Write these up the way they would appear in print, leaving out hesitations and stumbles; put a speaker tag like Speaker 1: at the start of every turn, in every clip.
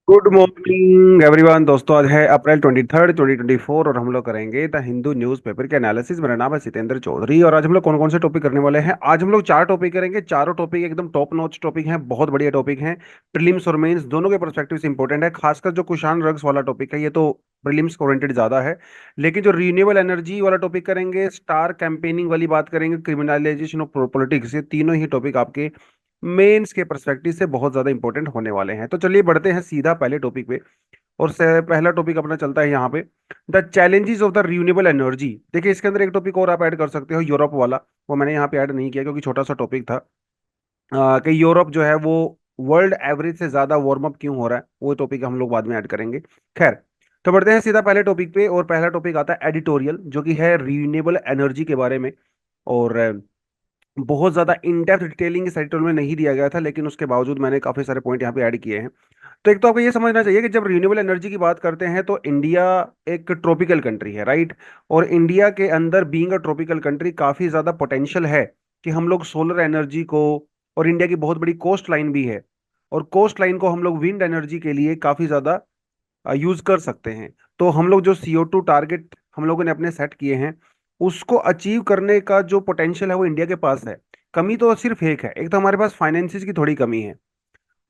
Speaker 1: Good morning everyone. दोस्तों, आज है अप्रैल 23 2024 और हम लोग करेंगे द हिंदू न्यूज़पेपर के एनालिसिस। मेरा नाम है सितेंद्र चौधरी और आज हम लोग कौन कौन से टॉपिक करने वाले हैं। आज हम लोग चार टॉपिक करेंगे। चारों टॉपिक एकदम टॉप नॉच टॉपिक हैं, बहुत बढ़िया टॉपिक हैं। प्रीलिम्स और मेंस दोनों के परस्पेक्टिव से इंपॉर्टेंट है। खासकर जो कुशान रग्स वाला टॉपिक है ये तो प्रीलिम्स ओरिएंटेड ज्यादा है। लेकिन जो रिन्यूएबल एनर्जी वाला टॉपिक करेंगे, स्टार कैंपेनिंग वाली बात करेंगे, क्रिमिनलाइजेशन ऑफ पॉलिटिक्स, ये तीनों ही टॉपिक आपके मेंस के पर्सपेक्टिव से बहुत ज्यादा इंपॉर्टेंट होने वाले हैं। तो चलिए बढ़ते हैं सीधा पहले टॉपिक पे। और पहला टॉपिक अपना चलता है यहाँ पे, the challenges of the renewable energy. देखिए, इसके अंदर एक टॉपिक और आप ऐड कर सकते हो, यूरोप वाला। वो मैंने यहाँ पे ऐड नहीं किया क्योंकि छोटा सा टॉपिक था। कि यूरोप जो है वो वर्ल्ड एवरेज से ज्यादा वार्म अप क्यों हो रहा है, वो टॉपिक हम लोग बाद में ऐड करेंगे। खैर, तो बढ़ते हैं सीधा पहले टॉपिक पे। और पहला टॉपिक आता है एडिटोरियल, जो कि है रिन्यूएबल एनर्जी के बारे में। और बहुत ज्यादा इन डेप्थ डिटेलिंग इस एडिटोरियल में नहीं दिया गया था, लेकिन उसके बावजूद मैंने काफी सारे पॉइंट यहाँ पे ऐड किए हैं। तो एक तो आपको ये समझना चाहिए कि जब रिन्यूएबल एनर्जी की बात करते हैं तो इंडिया एक ट्रॉपिकल कंट्री है, राइट। और इंडिया के अंदर बीइंग अ ट्रॉपिकल कंट्री काफी ज्यादा पोटेंशियल है कि हम लोग सोलर एनर्जी को, और इंडिया की बहुत बड़ी कोस्ट लाइन भी है, और कोस्ट लाइन को हम लोग विंड एनर्जी के लिए काफी ज्यादा यूज कर सकते हैं। तो हम लोग जो CO2 टारगेट हम लोगों ने अपने सेट किए हैं, उसको अचीव करने का जो पोटेंशियल है वो इंडिया के पास है। कमी तो सिर्फ एक है, एक तो हमारे पास फाइनेंसिस की थोड़ी कमी है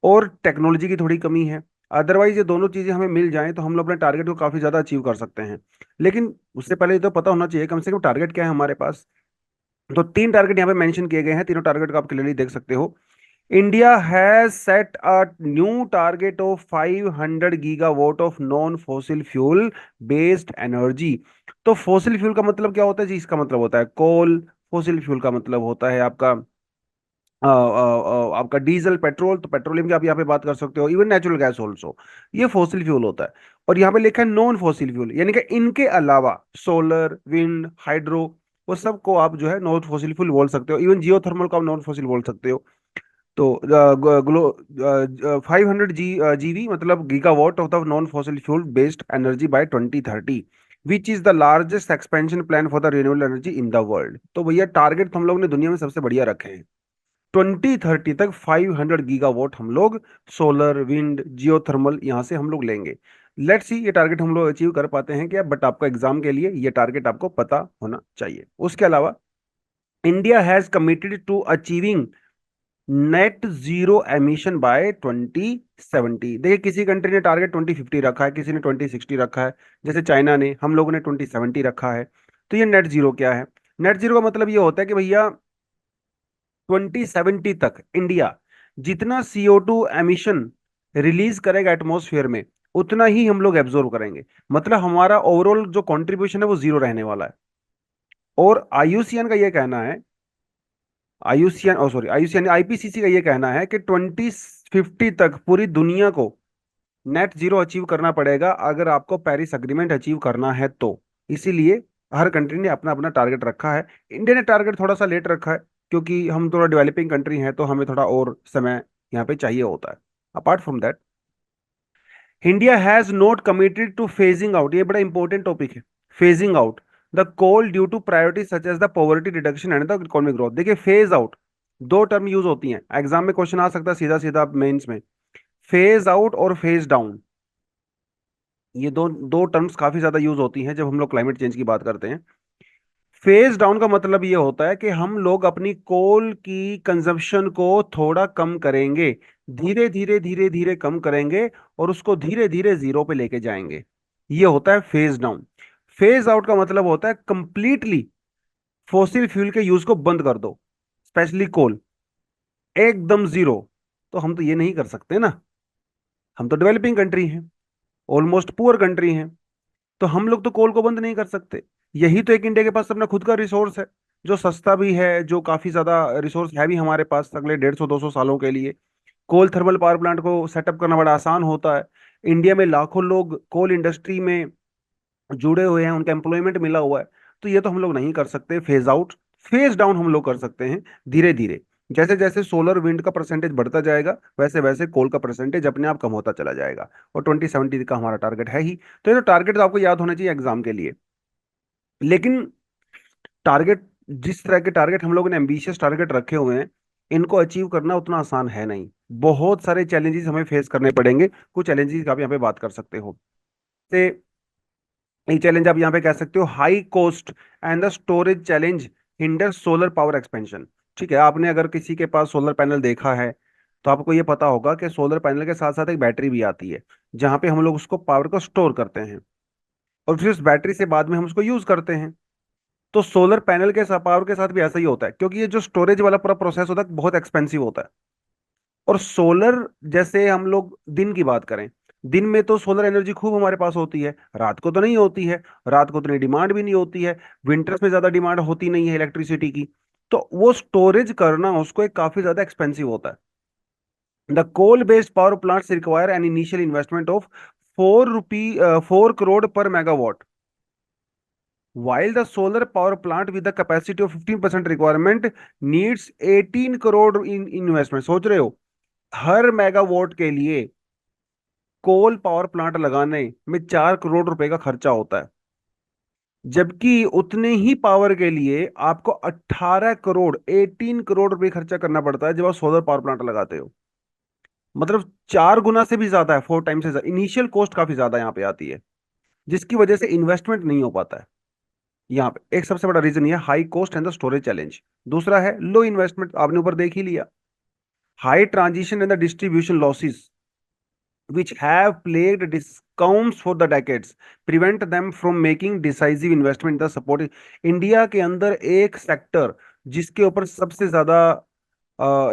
Speaker 1: और टेक्नोलॉजी की थोड़ी कमी है। अदरवाइज ये दोनों चीजें हमें मिल जाएं तो हम लोग अपने टारगेट को काफी ज्यादा अचीव कर सकते हैं। लेकिन उससे पहले ये तो पता होना चाहिए कम से कम टारगेट क्या है हमारे पास। तो तीन टारगेट यहाँ पे मेंशन किए गए हैं, तीनों टारगेट को आप क्लियरली देख सकते हो। India has set a new target of 500 gigawatt of non fossil fuel based energy. तो फॉसिल फ्यूल का मतलब क्या होता है जी? इसका मतलब होता है कोल। फॉसिल फ्यूल का मतलब होता है आपका आपका डीजल, पेट्रोल। तो पेट्रोलियम की आप यहाँ पे बात कर सकते हो, इवन नेचुरल गैस ऑल्सो, ये फॉसिल फ्यूल होता है। और यहाँ पे लिखा है नॉन फॉसिल फ्यूल, यानी कि इनके अलावा सोलर, विंड, हाइड्रो, वो सब को आप जो है नॉन फॉसिल फ्यूल बोल सकते हो। इवन जियोथर्मल को आप नॉन फॉसिल बोल सकते हो। तो ग्लो 500 GeV मतलब gigawatt of the non fossil fuel based energy by 2030, which is the largest expansion plan for the renewable energy in the world. तो भैया टारगेट तो हम लोग ने दुनिया में सबसे बढ़िया रखे हैं। 2030 तक 500 गीगावाट हम लोग सोलर, विंड, जियोथर्मल यहाँ से हम लोग लेंगे। लेट्स सी ये टारगेट हम लोग अचीव कर पाते हैं क्या, बट आपका एग्जाम के लिए ये टारगेट आपको पता होना चाहिए। उसके अलावा India has committed to achieving net zero emission by 2070। देखिए, किसी कंट्री ने टारगेट 2050 रखा है, किसी ने 2060 रखा है, जैसे चाइना ने, हम लोगों ने 2070 रखा है। तो ये नेट जीरो क्या है? नेट जीरो का मतलब ये होता है कि भैया 2070 तक इंडिया जितना CO2 एमिशन रिलीज करेगा एटमॉस्फेयर में, उतना ही हम लोग एब्जॉर्व करेंगे। मतलब हमारा ओवरऑल जो कंट्रीब्यूशन है वो जीरो रहने वाला है। और आईयूसीएन का ये कहना है, आईयूसीएन ओ सॉरी आईयूसीएन IPCC का ये कहना है कि 2050 तक पूरी दुनिया को नेट जीरो अचीव करना पड़ेगा अगर आपको पेरिस अग्रीमेंट अचीव करना है तो। इसीलिए हर कंट्री ने अपना अपना टारगेट रखा है। इंडिया ने टारगेट थोड़ा सा लेट रखा है क्योंकि हम थोड़ा डेवलपिंग कंट्री हैं, तो हमें थोड़ा और समय यहाँ पे चाहिए होता है। Apart from that, India has not committed to phasing out, ये बड़ा इंपॉर्टेंट टॉपिक है, phasing out the coal due to priority such as the poverty reduction and the economic growth. देखिए, फेज आउट दो टर्म यूज होती हैं, exam में question आ सकता है सीधा सीधा मेंस में। फेज आउट और फेज डाउन, ये दो दो टर्म्स काफी ज्यादा यूज होती हैं जब हम लोग क्लाइमेट चेंज की बात करते हैं। फेज डाउन का मतलब ये होता है कि हम लोग अपनी कोल की कंजम्पशन को थोड़ा कम करेंगे, धीरे धीरे धीरे धीरे कम करेंगे, और उसको धीरे धीरे जीरो पे लेके जाएंगे। ये होता है फेज डाउन। फेज आउट का मतलब होता है कंप्लीटली फॉसिल फ्यूल के यूज को बंद कर दो, स्पेशली कोल, एकदम जीरो। तो हम तो ये नहीं कर सकते ना, हम तो डेवलपिंग कंट्री हैं, ऑलमोस्ट पुअर कंट्री हैं। तो हम लोग तो कोल को बंद नहीं कर सकते। यही तो एक इंडिया के पास अपना खुद का रिसोर्स है, जो सस्ता भी है, जो काफी ज्यादा रिसोर्स है भी हमारे पास अगले 150-200 सालों के लिए। कोल थर्मल पावर प्लांट को सेटअप करना बड़ा आसान होता है। इंडिया में लाखों लोग कोल इंडस्ट्री में जुड़े हुए हैं, उनका एम्प्लॉयमेंट मिला हुआ है। तो ये तो हम लोग नहीं कर सकते फेज आउट। फेज डाउन हम लोग कर सकते हैं धीरे धीरे। जैसे जैसे सोलर विंड का परसेंटेज बढ़ता जाएगा, वैसे वैसे कोल का परसेंटेज अपने आप कम होता चला जाएगा। और 2070 का हमारा टारगेट है ही। तो ये तो टारगेट तो आपको याद होना चाहिए एग्जाम के लिए। लेकिन टारगेट, जिस तरह के टारगेट हम लोगों ने एम्बिशियस टारगेट रखे हुए हैं, इनको अचीव करना उतना आसान है नहीं, बहुत सारे चैलेंजेस हमें फेस करने पड़ेंगे। कुछ चैलेंजेस का आप यहाँ पे बात कर सकते हो। से एक चैलेंज आप यहाँ पे कह सकते हो, high cost and the storage challenge hinder solar power expansion. ठीक है, आपने अगर किसी के पास सोलर पैनल देखा है तो आपको ये पता होगा कि सोलर पैनल के साथ साथ एक बैटरी भी आती है, जहाँ पे हम लोग उसको पावर को स्टोर करते हैं और फिर उस बैटरी से बाद में हम उसको यूज करते हैं। तो सोलर पैनल के साथ, पावर के साथ भी ऐसा ही होता है, क्योंकि ये जो स्टोरेज वाला पूरा प्रोसेस होता है बहुत एक्सपेंसिव होता है। और सोलर, जैसे हम लोग दिन की बात करें, दिन में तो सोलर एनर्जी खूब हमारे पास होती है, रात को तो नहीं होती है, रात को उतनी डिमांड भी नहीं होती है, विंटर्स में ज्यादा डिमांड होती नहीं है इलेक्ट्रिसिटी की। तो वो स्टोरेज करना उसको एक काफी ज्यादा एक्सपेंसिव होता है। The coal based power plants require an initial investment of 4 crore per megawatt, while the solar power plant with the capacity of 15% requirement needs 18 crore in investment। सोच रहे हो, हर मेगावाट के लिए कोल पावर प्लांट लगाने में 4 करोड़ रुपए का खर्चा होता है, जबकि उतने ही पावर के लिए आपको 18 करोड़, 18 करोड़ रुपए खर्चा करना पड़ता है जब आप सोलर पावर प्लांट लगाते हो। मतलब 4 गुना से भी ज्यादा है, 4 टाइम से ज्यादा इनिशियल कॉस्ट काफी ज्यादा यहाँ पे आती है, जिसकी वजह से इन्वेस्टमेंट नहीं हो पाता है। यहाँ पे एक सबसे बड़ा रीजन ये high cost and the storage challenge. दूसरा है लो इन्वेस्टमेंट, आपने ऊपर देख ही लिया। High transition and the distribution losses which have plagued discounts for the decades prevent them from making decisive investment in the support। India के अंदर एक सेक्टर जिसके ऊपर सबसे ज्यादा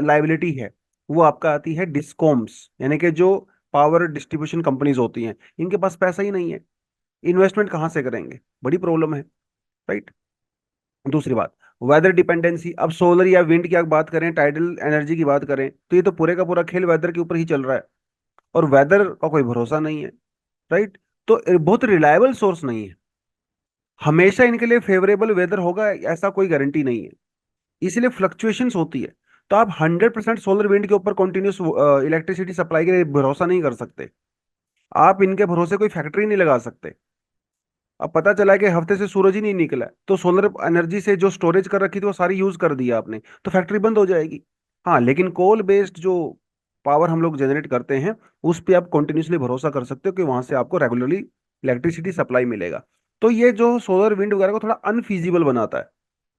Speaker 1: लाइबिलिटी है, वो आपका आती है डिस्कॉम्स, यानी कि जो पावर डिस्ट्रीब्यूशन कंपनीज होती हैं, इनके पास पैसा ही नहीं है, इन्वेस्टमेंट कहाँ से करेंगे, बड़ी प्रॉब्लम है। राइट। दूसरी बात, वेदर डिपेंडेंसी। अब सोलर या विंड की अगर बात करें, टाइडल एनर्जी की बात करें, तो ये तो पूरे का पूरा खेल वेदर के ऊपर ही चल रहा है, और वेदर का कोई भरोसा नहीं है। राइट। तो बहुत रिलायबल सोर्स नहीं है, हमेशा इनके लिए फेवरेबल वेदर होगा ऐसा कोई गारंटी नहीं है, इसलिए फ्लक्चुएशंस होती है। तो आप 100% सोलर विंड के ऊपर कंटिन्यूस इलेक्ट्रिसिटी सप्लाई के लिए भरोसा नहीं कर सकते, आप इनके भरोसे कोई फैक्ट्री नहीं लगा सकते। अब पता चला है कि हफ्ते से सूरज ही नहीं निकला है, तो सोलर एनर्जी से जो स्टोरेज कर रखी थी वो सारी यूज कर दिया आपने, तो फैक्ट्री बंद हो जाएगी। हाँ, लेकिन कोल बेस्ड जो पावर हम लोग जनरेट करते हैं, उस पर आप कंटिन्यूसली भरोसा कर सकते हो कि वहां से आपको रेगुलरली इलेक्ट्रिसिटी सप्लाई मिलेगा। तो ये जो सोलर विंड वगैरह को थोड़ा अनफीजिबल बनाता है,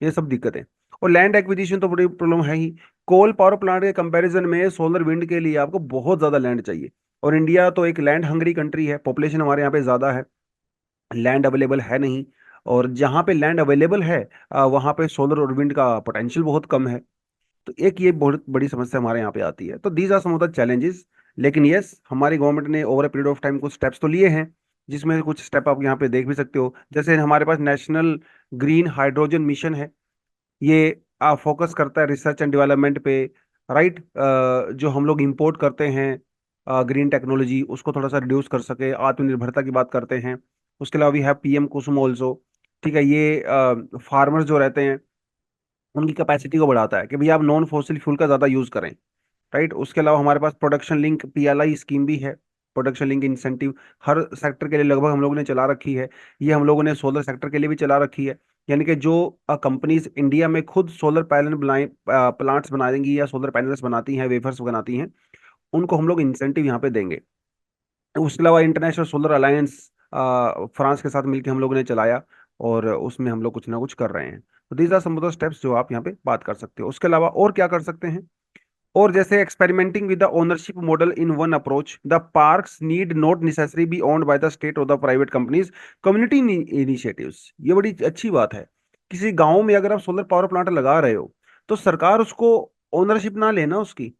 Speaker 1: ये सब दिक्कतें। और लैंड एक्विजिशन तो बड़ी प्रॉब्लम है ही, कोल पावर प्लांट के कंपैरिजन में सोलर विंड के लिए आपको बहुत ज्यादा लैंड चाहिए, और इंडिया तो एक लैंड हंग्री कंट्री है, पॉपुलेशन हमारे यहाँ पे ज्यादा है, लैंड अवेलेबल है नहीं। और जहाँ पे लैंड अवेलेबल है वहाँ पे सोलर और विंड का पोटेंशियल बहुत कम है। तो एक ये बहुत बड़ी समस्या हमारे यहाँ पे आती है। तो these are some of the challenges. लेकिन यस, हमारी गवर्नमेंट ने over a period of time कुछ स्टेप्स तो लिए हैं, जिसमें कुछ स्टेप आप यहाँ पे देख भी सकते हो। जैसे हमारे पास नेशनल ग्रीन हाइड्रोजन मिशन है, ये फोकस करता है रिसर्च एंड डेवलपमेंट पे। राइट। जो हम लोग इंपोर्ट करते हैं ग्रीन टेक्नोलॉजी, उसको थोड़ा सा रिड्यूस कर सके, आत्मनिर्भरता की बात करते हैं। उसके अलावा we have PM Kusum also. ठीक है, ये फार्मर्स जो रहते हैं उनकी कैपेसिटी को बढ़ाता है कि भैया आप नॉन फॉसिल फ्यूल का ज़्यादा यूज़ करें। राइट। उसके अलावा हमारे पास प्रोडक्शन लिंक पीएलआई स्कीम भी है, प्रोडक्शन लिंक इंसेंटिव हर सेक्टर के लिए लगभग हम लोगों ने चला रखी है। ये हम लोगों ने सोलर सेक्टर के लिए भी चला रखी है, यानी कि जो कंपनीज इंडिया में खुद सोलर पैनल बनाए, प्लांट्स बनाएंगी या सोलर पैनल्स बनाती हैं, वेफर्स बनाती हैं, उनको हम लोग इंसेंटिव यहाँ पे देंगे। उसके अलावा इंटरनेशनल सोलर अलायंस फ्रांस के साथ मिलकर हम लोगों ने चलाया, और उसमें हम लोग कुछ ना कुछ कर रहे हैं। तो these are some of the steps जो आप यहाँ पे बात कर सकते हो। उसके अलावा और क्या कर सकते हैं, और जैसे experimenting with the ownership model in one approach, the parks need not necessary be owned by the state or the private companies, community initiatives. ये बड़ी अच्छी बात है। किसी गांव में अगर आप सोलर पावर प्लांट लगा रहे हो, तो सरकार उसको ओनरशिप ना लेना उसकी,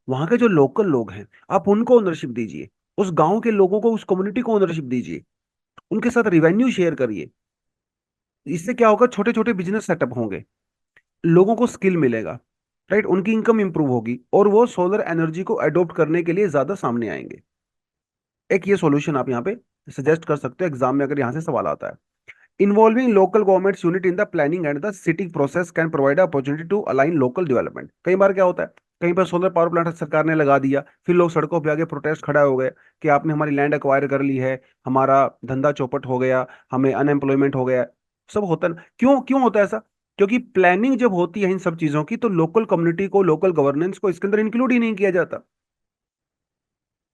Speaker 1: वहां के जो लोकल लोग हैं आप उनको ओनरशिप दीजिए, उस गांव के लोगों को, उस कम्युनिटी को ओनरशिप दीजिए, उनके साथ रिवेन्यू शेयर करिए। इससे क्या होगा, छोटे छोटे बिजनेस सेटअप होंगे, लोगों को स्किल मिलेगा। राइट। उनकी इनकम इंप्रूव होगी और वो सोलर एनर्जी को अडॉप्ट करने के लिए ज्यादा सामने आएंगे। एक ये सॉल्यूशन आप यहाँ पे सजेस्ट कर सकते हो एग्जाम में अगर यहाँ से सवाल आता है। Involving local governments unit in the planning and the siting process can provide opportunity to align local development. कई बार क्या होता है, कहीं पर सोलर पावर प्लांट सरकार ने लगा दिया, फिर लोग सड़कों पे आके प्रोटेस्ट खड़ा हो गए कि आपने हमारी लैंड एक्वायर कर ली है, हमारा धंधा चौपट हो गया, हमें अनएम्प्लॉयमेंट हो गया। सब होता है ना, क्यों क्यों होता है ऐसा? क्योंकि प्लानिंग जब होती है इन सब चीजों की, तो लोकल कम्युनिटी को, लोकल गवर्नेंस को इसके अंदर इंक्लूड ही नहीं किया जाता।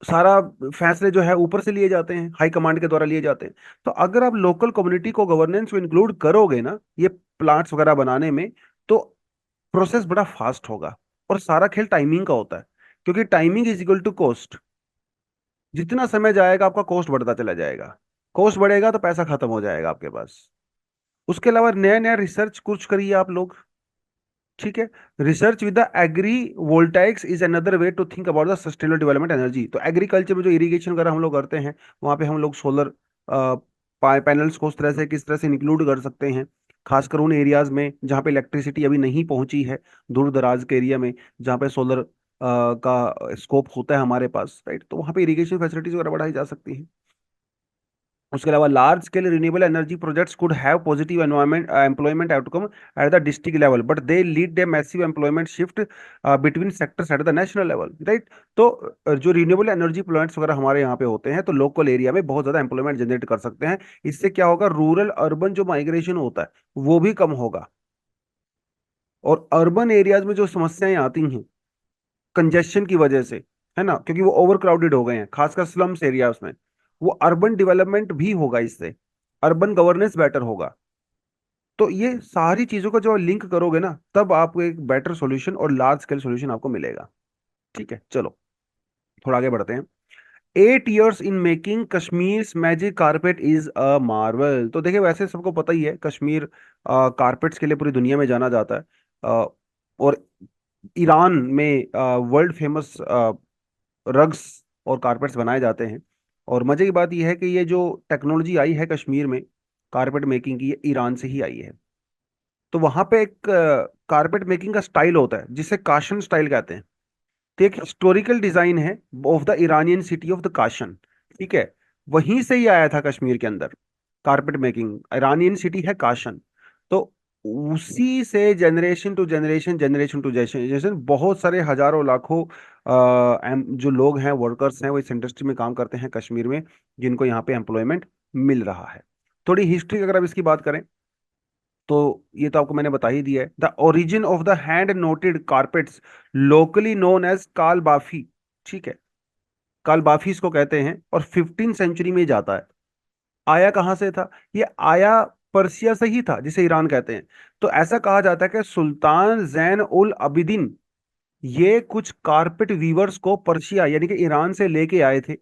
Speaker 1: सारा फैसले जो है ऊपर से लिए जाते हैं, हाई कमांड के द्वारा लिए जाते हैं। तो अगर आप लोकल कम्युनिटी को, गवर्नेंस को इंक्लूड करोगे ना ये प्लांट्स वगैरह बनाने में, तो प्रोसेस बड़ा फास्ट होगा। और सारा खेल टाइमिंग का होता है, क्योंकि timing is equal to cost. जितना समय जाएगा आपका कॉस्ट बढ़ता चला जाएगा, कॉस्ट बढ़ेगा तो पैसा खत्म हो जाएगा आपके पास। उसके अलावा नया नया रिसर्च कुछ करिए आप लोग, ठीक है। Research with the agrivoltaics is another way to think about the sustainable development energy. तो एग्रीकल्चर में जो इरिगेशन वगैरह हम लोग करते हैं, वहां पे हम लोग सोलर पैनल्स को उस तरह से, किस तरह से इंक्लूड कर सकते हैं, खासकर उन एरियाज में जहाँ पे इलेक्ट्रिसिटी अभी नहीं पहुंची है, दूर दराज के एरिया में जहाँ पे सोलर का स्कोप होता है हमारे पास, राइट। तो वहाँ पे इरिगेशन फैसिलिटीज वगैरह बढ़ाई जा सकती हैं। उसके अलावा large scale renewable energy projects could have positive environment employment outcome at the district level, but they lead a massive employment shift between sectors at the national level, right. तो जो renewable energy plants वगैरह हमारे यहाँ पे होते हैं, तो local area में बहुत ज्यादा एम्प्लॉयमेंट जनरेट कर सकते हैं। इससे क्या होगा, रूरल अर्बन जो माइग्रेशन होता है वो भी कम होगा। और अर्बन एरियाज में जो समस्याएं आती हैं कंजेशन की वजह से, है ना, क्योंकि वो ओवर क्राउडेड हो गए हैं, खासकर स्लम्स एरियाज में, वो अर्बन डेवलपमेंट भी होगा इससे, अर्बन गवर्नेंस बेटर होगा। तो ये सारी चीजों को जो लिंक करोगे ना, तब आपको एक बेटर सॉल्यूशन और लार्ज स्केल सॉल्यूशन आपको मिलेगा। ठीक है, चलो थोड़ा आगे बढ़ते हैं। 8 years in making Kashmir magic carpet is a Marvel. तो देखिए, वैसे सबको पता ही है कश्मीर कारपेट्स के लिए पूरी दुनिया में जाना जाता है। और ईरान में वर्ल्ड फेमस रग्स और कारपेट्स बनाए जाते हैं। और मजे की बात यह है कि ये जो टेक्नोलॉजी आई है कश्मीर में कारपेट मेकिंग की, ये ईरान से ही आई है। तो वहां पे एक कारपेट मेकिंग का स्टाइल होता है जिसे काशन स्टाइल कहते हैं। तो एक हिस्टोरिकल डिजाइन है of the Iranian city of the caution, ठीक है। वहीं से ही आया था कश्मीर के अंदर कारपेट मेकिंग, ईरानियन सिटी है काशन। तो उसी से generation to generation, generation to generation बहुत सारे हजारों लाखों जो लोग हैं, वर्कर्स हैं, वो इस इंडस्ट्री में काम करते हैं कश्मीर में, जिनको यहाँ पे एम्प्लॉयमेंट मिल रहा है। थोड़ी हिस्ट्री अगर आप इसकी बात करें, तो ये तो आपको मैंने बता ही दिया है। The origin of the hand knotted carpets locally known as kal baffi, ठीक है, काल बाफी इसको कहते हैं, और 15 सेंचुरी में जाता है। आया कहां से था ये? आया पर्सिया से ही था, जिसे ईरान कहते हैं। तो ऐसा कहा जाता है कि सुल्तान जैन उल अबिदीन ये कुछ कारपेट वीवर्स को पर्शिया यानी कि ईरान से लेके आए थे।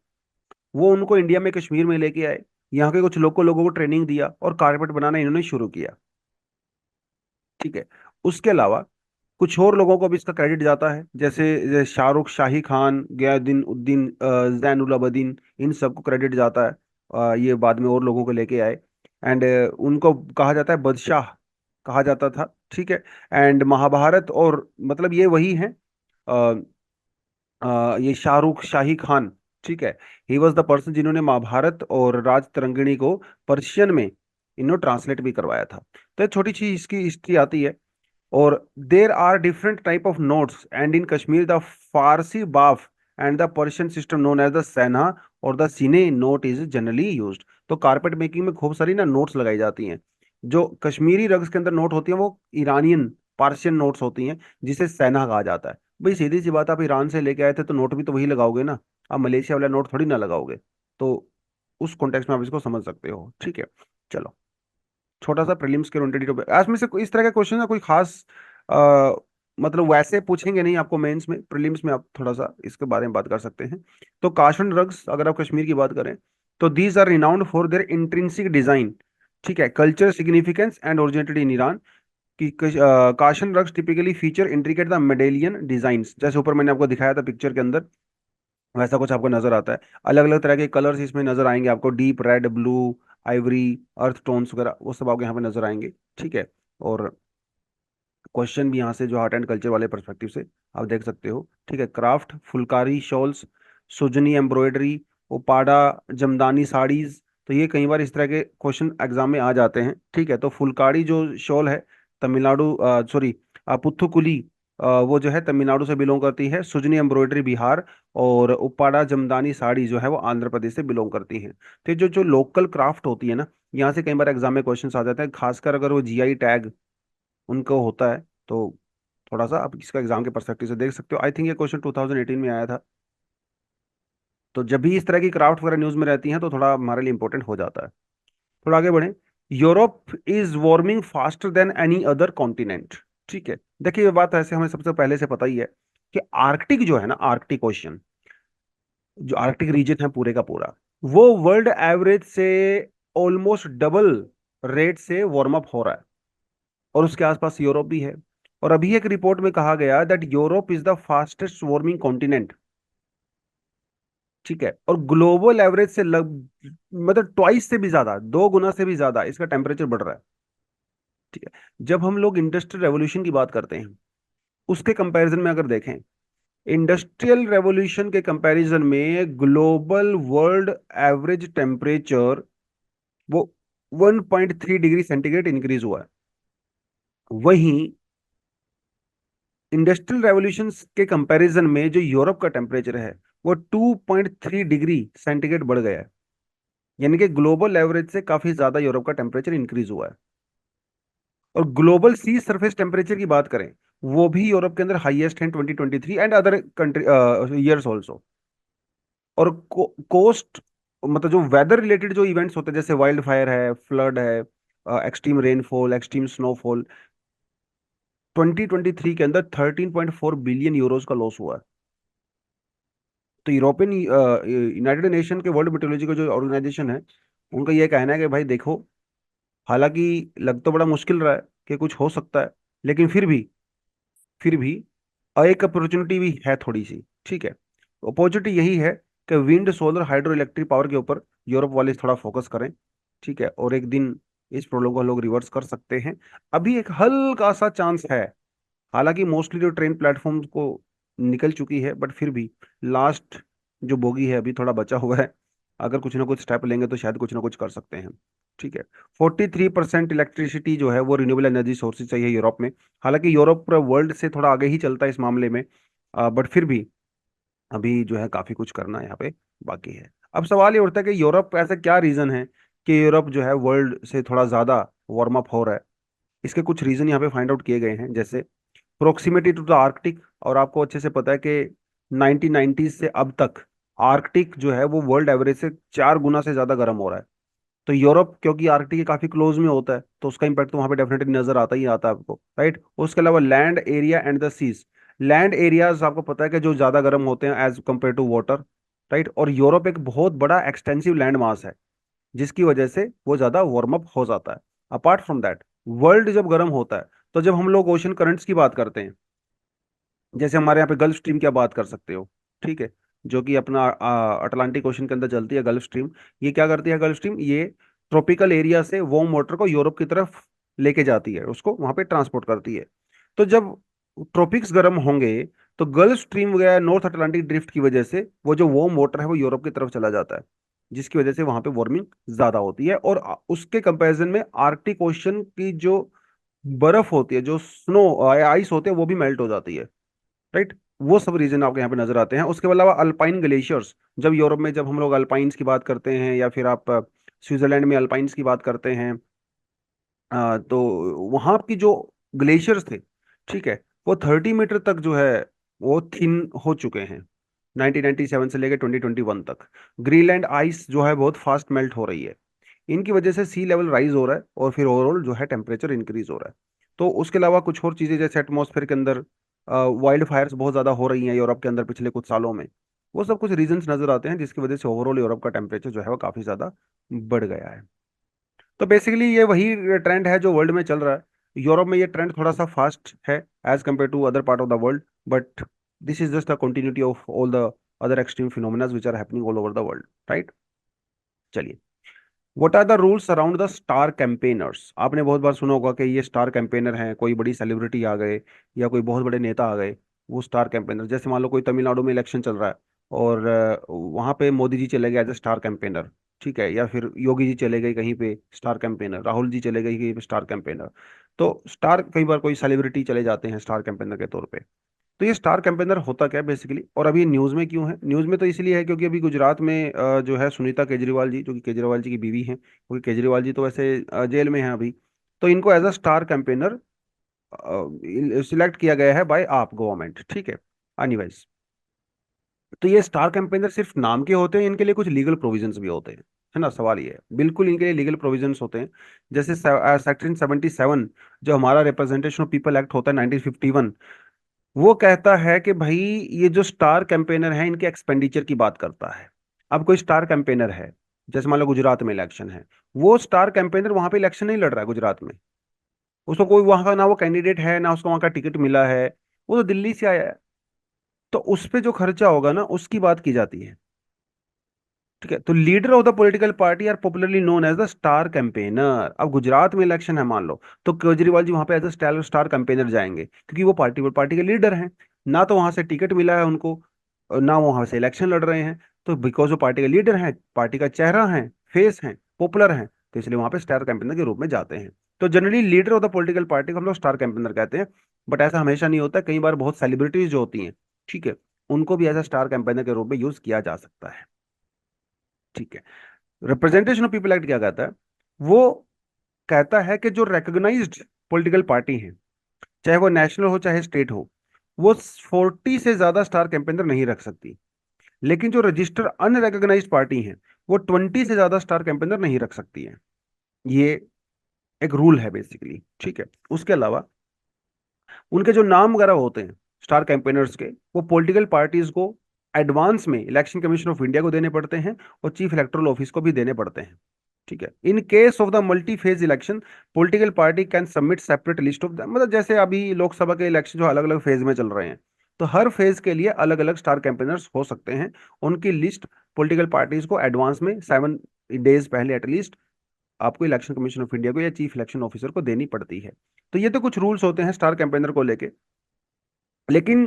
Speaker 1: वो उनको इंडिया में, कश्मीर में लेके आए, यहाँ के कुछ लोकल लोगों को ट्रेनिंग दिया और कारपेट बनाना इन्होंने शुरू किया, ठीक है। उसके अलावा कुछ और लोगों को भी इसका क्रेडिट जाता है, जैसे शाहरुख, शाही खान, गयाउद्दीन उद्दीन, जैनुल अबदीन, इन सबको क्रेडिट जाता है। ये बाद में और लोगों को लेके आए। एंड उनको कहा जाता है बादशाह, कहा जाता था, ठीक है। एंड महाभारत, और मतलब ये वही है, ये शाहरुख शाही खान, ठीक है। ही वॉज द पर्सन जिन्होंने महाभारत और राज तरंगिणी को पर्शियन में इन्होंने ट्रांसलेट भी करवाया था। तो एक छोटी सी इसकी हिस्ट्री आती है। और there are different type of knots and in Kashmir the Farsi baf and the Persian system known as the Senneh or the Senneh knot is generally used. तो कारपेट मेकिंग में खूब सारी ना नोट्स लगाई जाती हैं। जो कश्मीरी रग्स के अंदर नोट होती है, वो ईरानियन पार्शियन नोट्स होती हैं, जिसे सेना कहा जाता है। भाई सीधी सी बात, आप ईरान से लेके आए थे तो नोट भी तो वही लगाओगे ना, आप मलेशिया वाला नोट थोड़ी ना लगाओगे। तो उस कॉन्टेक्स्ट में आप इसको समझ सकते हो, ठीक है। चलो, छोटा सा प्रीलिम्स के ओरिएंटेड टॉपिक आज में से इस तरह का क्वेश्चन है, कोई खास आ, मतलब वैसे पूछेंगे नहीं आपको मेंस में, प्रीलिम्स में आप थोड़ा सा इसके बारे में बात कर सकते हैं। तो काशन ड्रग्स, अगर आप कश्मीर की बात करें, तो these are renowned for their intrinsic design, ठीक है, culture significance and originated in Iran. कि Kashan rugs typically feature intricate the medallion designs, जैसे ऊपर मैंने आपको दिखाया था पिक्चर के अंदर, वैसा कुछ आपको नजर आता है। अलग अलग तरह के कलर्स इसमें नजर आएंगे आपको, डीप रेड, ब्लू, आइवरी, अर्थ टोन्स वगैरह, वो सब आपको यहाँ पे नजर आएंगे, ठीक है। और क्वेश्चन भी यहाँ से जो आर्ट एंड कल्चर वाले पर्सपेक्टिव से आप देख सकते हो, ठीक है। Craft, Phulkari shawls, Sujani embroidery, Uppada, jamdani saris. तो ये कई बार इस तरह के क्वेश्चन एग्जाम में आ जाते हैं, ठीक है। तो फुलकारी जो शॉल है, तमिलनाडु, सॉरी, पुथुकुली, वो जो है तमिलनाडु से बिलोंग करती है। सुजनी एम्ब्रॉयडरी बिहार, और उपाड़ा जमदानी साड़ी जो है वो आंध्र प्रदेश से बिलोंग करती हैं। तो ये जो जो लोकल क्राफ्ट होती है ना, यहाँ से कई बार एग्जाम में क्वेश्चन आ जाते हैं, खासकर अगर वो जीआई टैग उनको होता है। तो थोड़ा सा आप इसका एग्जाम के पर्सपेक्टिव से देख सकते हो। आई थिंक ये क्वेश्चन 2018 में आया था। तो जब भी इस तरह की क्राफ्ट वगैरह न्यूज में रहती हैं तो थोड़ा हमारे लिए इंपॉर्टेंट हो जाता है। थोड़ा आगे बढ़े। Europe is warming faster than any other continent. ठीक है, देखिए ये बात ऐसे हमें सबसे पहले से पता ही है कि आर्कटिक जो है ना, आर्कटिक ओशन, जो आर्कटिक रीजन है पूरे का पूरा, वो वर्ल्ड एवरेज से ऑलमोस्ट डबल रेट से वार्म अप हो रहा है। और उसके आसपास यूरोप भी है। और अभी एक रिपोर्ट में कहा गया that Europe is the fastest warming continent. ठीक है, और ग्लोबल एवरेज से मतलब ट्वाइस से भी ज्यादा, 2 गुना से भी ज्यादा इसका टेम्परेचर बढ़ रहा है। ठीक है, जब हम लोग इंडस्ट्रियल रेवोल्यूशन की बात करते हैं, उसके कंपैरिजन में अगर देखें, इंडस्ट्रियल रेवोल्यूशन के कंपैरिजन में ग्लोबल वर्ल्ड एवरेज टेम्परेचर वो 1.3 डिग्री सेंटीग्रेड इंक्रीज हुआ है। वहीं इंडस्ट्रियल रेवोल्यूशन के कंपैरिजन में जो यूरोप का टेम्परेचर है वो 2.3 डिग्री सेंटीग्रेड बढ़ गया है। यानी कि ग्लोबल एवरेज से काफी ज्यादा यूरोप का टेम्परेचर इंक्रीज हुआ है। और ग्लोबल सी सरफेस टेम्परेचर की बात करें, वो भी यूरोप के अंदर हाईएस्ट है 2023 and other country years also. और कोस्ट, मतलब जो वेदर रिलेटेड जो इवेंट्स होते हैं जैसे वाइल्ड फायर है, फ्लड है, एक्सट्रीम रेनफॉल, एक्सट्रीम स्नोफॉल, 2023 के अंदर 13.4 बिलियन यूरोज का लॉस हुआ है। तो यूरोपियन यूनाइटेड नेशन के वर्ल्ड मेट्रोलॉजी का जो ऑर्गेनाइजेशन है, उनका ये कहना है कि भाई देखो, हालांकि लग तो बड़ा मुश्किल रहा है कि कुछ हो सकता है, लेकिन फिर भी एक अपॉर्चुनिटी भी है थोड़ी सी। ठीक है, अपॉर्चुनिटी यही है कि wind solar hydro electric power के ऊपर यूरोप वाले थोड़ा फोकस करें। ठीक है, और एक दिन इस प्रॉब्लम को लोग रिवर्स कर सकते हैं। अभी एक हल्का सा चांस है। हालांकि मोस्टली जो ट्रेन प्लेटफॉर्म को निकल चुकी है, बट फिर भी लास्ट जो बोगी है अभी थोड़ा बचा हुआ है। अगर कुछ ना कुछ स्टेप लेंगे तो शायद कुछ ना कुछ कर सकते हैं। ठीक है, 43% इलेक्ट्रिसिटी जो है वो रिन्यूएबल एनर्जी सोर्सेज चाहिए यूरोप में। हालांकि यूरोप पूरा वर्ल्ड से थोड़ा आगे ही चलता है इस मामले में, बट फिर भी अभी जो है काफी कुछ करना यहाँ पे बाकी है। अब सवाल ये उठता है कि यूरोप, ऐसा क्या रीजन है कि यूरोप जो है वर्ल्ड से थोड़ा ज्यादा वार्म अप हो रहा है। इसके कुछ रीजन यहाँ पे फाइंड आउट किए गए हैं, जैसे प्रोक्सिमिटी टू द आर्कटिक। और आपको अच्छे से पता है कि 1990 से अब तक आर्कटिक जो है वो वर्ल्ड एवरेज से 4 गुना से ज्यादा गर्म हो रहा है। तो यूरोप क्योंकि आर्कटिक के काफी क्लोज में होता है, तो उसका इंपैक्ट तो वहां पे डेफिनेटली नजर आता ही आता है आपको, राइट। उसके अलावा land area and the seas, land areas आपको पता है कि जो ज्यादा गर्म होते हैं as compare to water, right. और यूरोप एक बहुत बड़ा एक्सटेंसिव लैंड मास है, जिसकी वजह से वो ज्यादा वार्म अप हो जाता है। अपार्ट फ्रॉम दैट, वर्ल्ड जब गर्म होता है, तो जब हम लोग ओशन करंट्स की बात करते हैं, जैसे हमारे यहाँ पे गल्फ स्ट्रीम की आप बात कर सकते हो। ठीक है, जो कि अपना अटलांटिक ओशन के अंदर चलती है गल्फ स्ट्रीम। ये क्या करती है गल्फ स्ट्रीम, ये ट्रॉपिकल एरिया से वार्म वाटर को यूरोप की तरफ लेके जाती है, उसको वहां पे ट्रांसपोर्ट करती है। तो जब ट्रॉपिक्स गर्म होंगे, तो गल्फ स्ट्रीम वगैरह नॉर्थ अटलांटिक ड्रिफ्ट की वजह से वो जो वार्म वाटर है वो यूरोप की तरफ चला जाता है, जिसकी वजह से वहां पे वार्मिंग ज्यादा होती है। और उसके कंपैरिजन में आर्कटिक ओशन की जो बर्फ होती है, जो स्नो आइस होते हैं, वो भी मेल्ट हो जाती है, राइट। वो सब रीजन आपको यहाँ पे नजर आते हैं। उसके अलावा अल्पाइन ग्लेशियर्स, जब यूरोप में जब हम लोग अल्पाइंस की बात करते हैं, या फिर आप स्विट्जरलैंड में अल्पाइंस की बात करते हैं, तो वहां की जो ग्लेशियर्स थे, ठीक है, वो 30 मीटर तक जो है वो थिन हो चुके हैं 1997 से लेकर 2021 तक। ग्रीनलैंड आइस जो है बहुत फास्ट मेल्ट हो रही है। इनकी वजह से सी लेवल राइज हो रहा है, और फिर ओवरऑल जो है टेम्परेचर इंक्रीज हो रहा है। तो उसके अलावा कुछ और चीजें, जैसे एटमॉस्फेयर के अंदर वाइल्ड फायर्स बहुत ज्यादा हो रही हैं यूरोप के अंदर पिछले कुछ सालों में। वो सब कुछ रीजंस नजर आते हैं, जिसकी वजह से ओवरऑल यूरोप का टेम्परेचर जो है वो काफी ज्यादा बढ़ गया है। तो बेसिकली ये वही ट्रेंड है जो वर्ल्ड में चल रहा है। यूरोप में ये ट्रेंड थोड़ा सा फास्ट है as compare to other part of the world, but this is just a continuity of all the other extreme phenomena which are happening all over the world, right. चलिए, what are the rules around the star campaigners. आपने बहुत बार सुना होगा कि ये star campaigner हैं, कोई बड़ी सेलिब्रिटी आ गए या कोई बहुत बड़े नेता आ गए, वो स्टार कैंपेनर। जैसे मान लो कोई तमिलनाडु में इलेक्शन चल रहा है, और वहां पे मोदी जी चले गए एज ए स्टार कैंपेनर। ठीक है, या फिर योगी जी चले गए कहीं पे स्टार कैंपेनर, राहुल जी चले गए कहीं पे स्टार कैंपेनर। तो स्टार, कई बार कोई सेलिब्रिटी चले जाते हैं स्टार कैंपेनर के तौर पे। तो ये स्टार कैंपेनर होता क्या है बेसिकली, और अभी न्यूज में क्यों है? न्यूज में तो इसलिए है क्योंकि अभी गुजरात में जो है सुनीता केजरीवाल जी, जो कि केजरीवाल जी की बीवी हैं, क्योंकि केजरीवाल जी तो वैसे जेल में हैं अभी। तो इनको as a star campaigner select किया गया है बाय आप गवर्नमेंट, ठीक है। एनीवेज, तो ये स्टार कैंपेनर सिर्फ नाम के होते हैं, इनके लिए कुछ लीगल प्रोविजंस भी होते हैं, है ना। सवाल ये है, बिल्कुल इनके लिए लीगल प्रोविजंस होते हैं। जैसे सेक्शन 77 जो हमारा रिप्रेजेंटेशन ऑफ पीपल एक्ट होता है 1951, वो कहता है कि भाई ये जो स्टार कैंपेनर है इनके एक्सपेंडिचर की बात करता है। अब कोई स्टार कैंपेनर है, जैसे मान लो गुजरात में इलेक्शन है, वो स्टार कैंपेनर वहां पे इलेक्शन नहीं लड़ रहा है गुजरात में, उसको कोई वहां का ना वो कैंडिडेट है ना उसको वहां का टिकट मिला है, वो तो दिल्ली से आया है। तो उस पे जो खर्चा होगा ना उसकी बात की जाती है, ठीक है। तो leader of the political party are popularly known as the star campaigner. अब गुजरात में इलेक्शन है मान लो, तो केजरीवाल जी वहां पे as a star star campaigner जाएंगे, क्योंकि वो पार्टी के लीडर हैं। ना तो वहां से टिकट मिला है उनको, और ना वहां से इलेक्शन लड़ रहे हैं। तो बिकॉज वो पार्टी के लीडर हैं, पार्टी का चेहरा है, फेस है, पॉपुलर हैं, तो इसलिए वहां पे स्टार कैंपेनर के रूप में जाते हैं। तो generally leader of the political party को हम लोग स्टार कैंपेनर कहते हैं। बट ऐसा हमेशा नहीं होता, कई बार बहुत सेलिब्रिटीज जो होती हैं, ठीक है, उनको भी एज अ स्टार कैंपेनर के रूप में यूज किया जा सकता है, ठीक है। रिप्रेजेंटेशन ऑफ पीपल एक्ट क्या कहता है? वो कहता है कि जो रिकॉग्नाइज्ड पॉलिटिकल पार्टी है, चाहे वो नेशनल हो चाहे स्टेट हो, वो 40 से ज्यादा स्टार कैंपेनर नहीं रख सकती। लेकिन जो रजिस्टर अनरिकॉग्नाइज्ड पार्टी है, वो 20 से ज्यादा स्टार कैंपेनर नहीं रख सकती है। ये एक रूल है बेसिकली, ठीक है। उसके अलावा उनके जो नाम वगैरह होते हैं स्टार कैंपेनर्स के, वो पॉलिटिकल पार्टीज को एडवांस में इलेक्शन कमीशन ऑफ इंडिया को देने पड़ते हैं और चीफ इलेक्टोरल ऑफिस को भी देने पड़ते हैं, ठीक है। In case of the multi phase election, political party can submit separate list of the, मतलब जैसे अभी लोकसभा के इलेक्शन जो अलग अलग फेज में चल रहे हैं, तो हर फेज के लिए अलग अलग स्टार कैंपेनर्स हो सकते हैं। उनकी लिस्ट पॉलिटिकल पार्टीज को एडवांस में 7 डेज पहले एटलीस्ट आपको इलेक्शन कमीशन ऑफ इंडिया को या चीफ इलेक्शन ऑफिसर को देनी पड़ती है। तो ये तो कुछ रूल्स होते हैं स्टार कैंपेनर को लेके। लेकिन